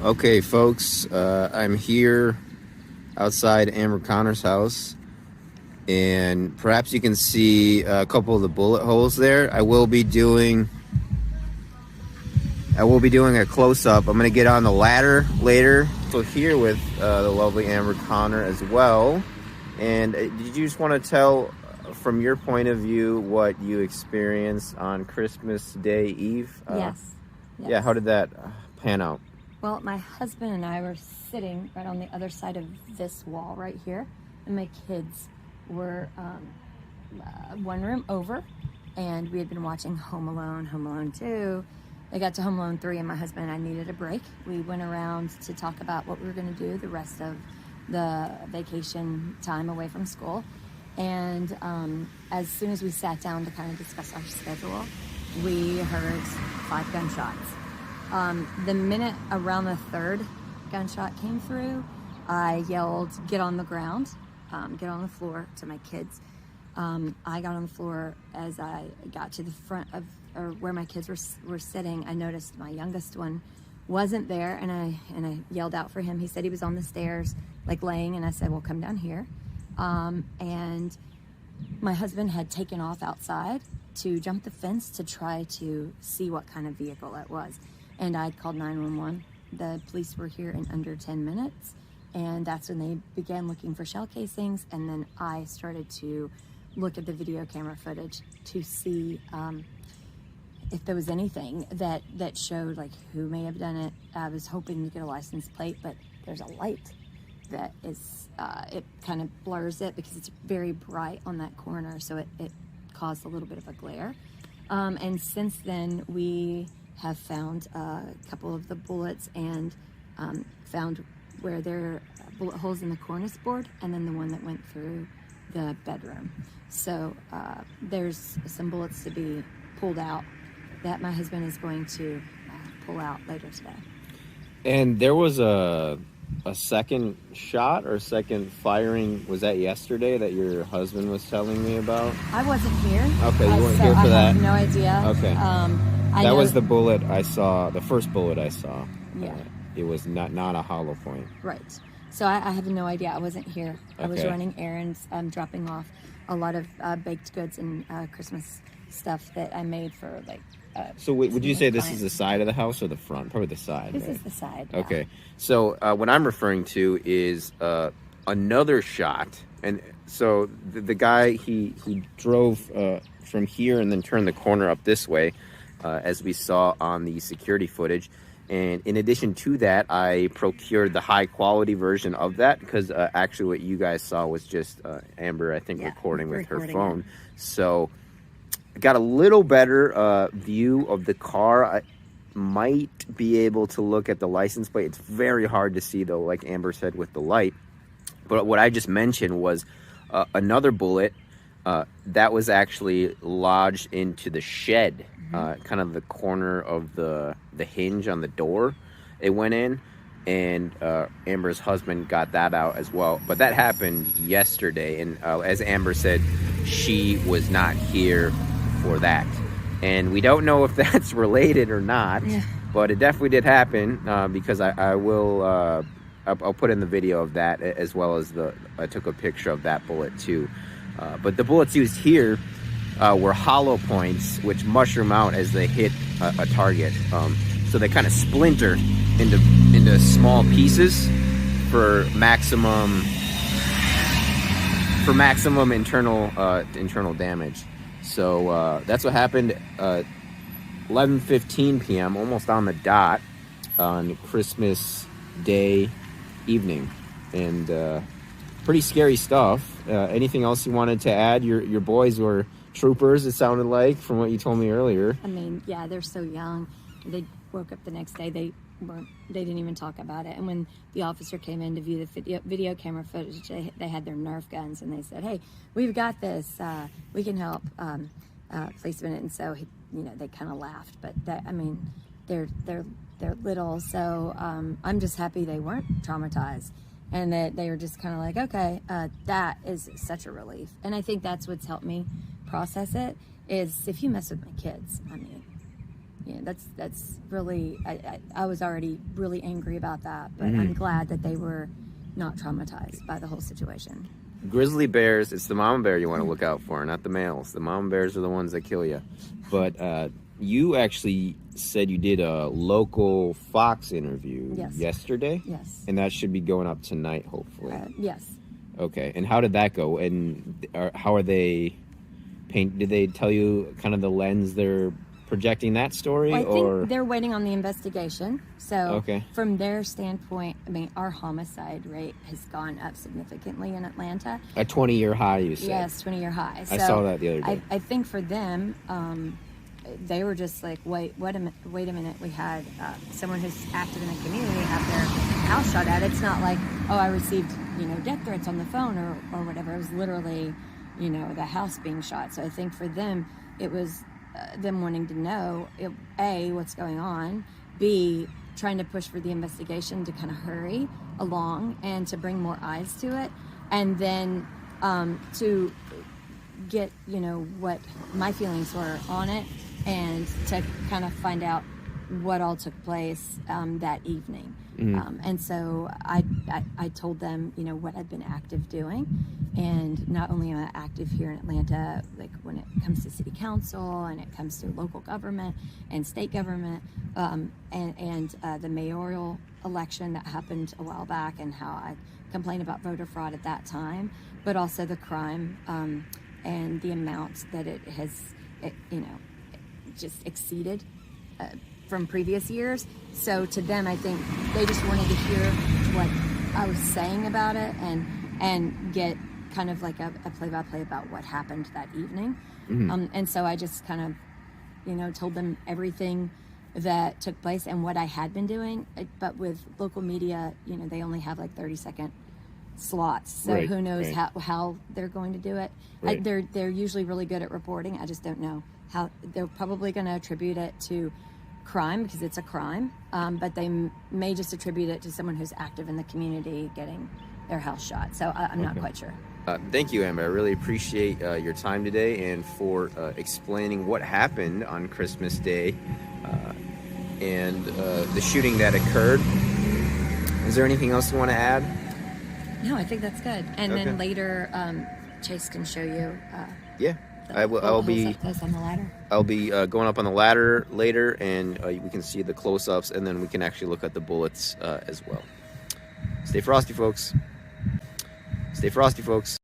Okay, folks, I'm here outside Amber Connor's house, and perhaps you can see a couple of the bullet holes there. I will be doing a close-up. I'm going to get on the ladder later. So here with the lovely Amber Connor as well. And did you just want to tell, from your point of view, what you experienced on Christmas Day Eve? Yes. Yeah, how did that pan out? Well, my husband and I were sitting right on the other side of this wall right here, and my kids were one room over, and we had been watching Home Alone, Home Alone 2. They got to Home Alone 3, and my husband and I needed a break. We went around to talk about what we were going to do the rest of the vacation time away from school. And as soon as we sat down to kind of discuss our schedule, we heard 5 gunshots. The minute around the 3rd gunshot came through, I yelled, "Get on the ground, get on the floor," to my kids. I got on the floor. As I got to the front of, or where my kids were sitting, I noticed my youngest one wasn't there, and I yelled out for him. He said he was on the stairs, like laying, and I said, "Well, come down here." And my husband had taken off outside to jump the fence to try to see what kind of vehicle it was. And I called 911. The police were here in under 10 minutes. And that's when they began looking for shell casings. And then I started to look at the video camera footage to see if there was anything that showed like who may have done it. I was hoping to get a license plate, but there's a light that is, it kind of blurs it because it's very bright on that corner. So it caused a little bit of a glare. And since then, we have found a couple of the bullets and found where there are bullet holes in the cornice board, and then the one that went through the bedroom. So there's some bullets to be pulled out that my husband is going to pull out later today. And there was a second shot or second firing. Was that yesterday that your husband was telling me about? I wasn't here. Okay, you weren't here for that? I have no idea. Okay. That was the bullet I saw, the first bullet I saw. Yeah. It was not a hollow point. Right. So I have no idea. I wasn't here. I was Okay. running errands, dropping off a lot of baked goods and Christmas stuff that I made for like. So would you say this clients. is the side of the house or the front? Probably the side. This right? is the side. Yeah. Okay. So what I'm referring to is another shot. And so the guy, he drove from here and then turned the corner up this way, as we saw on the security footage. And in addition to that, I procured the high quality version of that because actually what you guys saw was just Amber, I think, recording with her phone. It. So I got a little better view of the car. I might be able to look at the license plate. It's very hard to see, though, like Amber said, with the light. But what I just mentioned was another bullet that was actually lodged into the shed, kind of the corner of the hinge on the door. It went in, and Amber's husband got that out as well. But that happened yesterday, and as Amber said, she was not here for that. And we don't know if that's related or not, but it definitely did happen because I will... I'll put in the video of that, as well as I took a picture of that bullet too. But the bullets used here were hollow points, which mushroom out as they hit a target. So they kind of splinter into small pieces for maximum internal damage. So that's what happened. 11:15 p.m., almost on the dot, on Christmas Day evening, and pretty scary stuff. Anything else you wanted to add? Your boys were troopers, it sounded like, from what you told me earlier. I mean, yeah, they're so young. They woke up the next day. They didn't even talk about it. And when the officer came in to view the video camera footage, they had their Nerf guns, and they said, "Hey, we've got this. We can help placement it." And so they kind of laughed. But they're little, so I'm just happy they weren't traumatized, and that they were just kind of like, okay, that is such a relief. And I think that's what's helped me process it, is if you mess with my kids, that's really, I was already really angry about that, but Mm-hmm. I'm glad that they were not traumatized by the whole situation. Grizzly bears, it's the mama bear you want to look out for, not the males. The mama bears are the ones that kill you. But you actually said you did a local Fox interview Yes. yesterday, Yes. and that should be going up tonight, hopefully. Yes. Okay, and how did that go? And how are they did they tell you kind of the lens they're projecting that story? Well, I or think they're waiting on the investigation. So Okay. from their standpoint, I mean, our homicide rate has gone up significantly in Atlanta. a 20-year high, you said? Yes, 20-year high. I So saw that the other day. I think for them, they were just like, wait a minute. We had someone who's active in the community have their house shot at. It's not like, oh, I received, death threats on the phone or whatever. It was literally, the house being shot. So I think for them, it was them wanting to know, A, what's going on, B, trying to push for the investigation to kind of hurry along and to bring more eyes to it, and then to get what my feelings were on it, and to kind of find out what all took place that evening. And so I told them what I'd been active doing, and not only am I active here in Atlanta, like when it comes to city council and it comes to local government and state government, and the mayoral election that happened a while back, and how I complained about voter fraud at that time, but also the crime and the amount that it has just exceeded from previous years. So to them, I think they just wanted to hear what I was saying about it, and get kind of like a play-by-play about what happened that evening. And so I just kind of told them everything that took place and what I had been doing. But with local media, they only have like 30-second slots, so Right, who knows right. how they're going to do it. Right. They're usually really good at reporting. I just don't know how. They're probably going to attribute it to crime because it's a crime, but they may just attribute it to someone who's active in the community getting their house shot. So I'm not quite sure. Thank you, Amber. I really appreciate your time today and for explaining what happened on Christmas Day and the shooting that occurred. Is there anything else you want to add? No, I think that's good. And Okay. then later, Chase can show you. Yeah, I'll be up close on the ladder. I'll be going up on the ladder later, and we can see the close-ups, and then we can actually look at the bullets as well. Stay frosty, folks. Stay frosty, folks.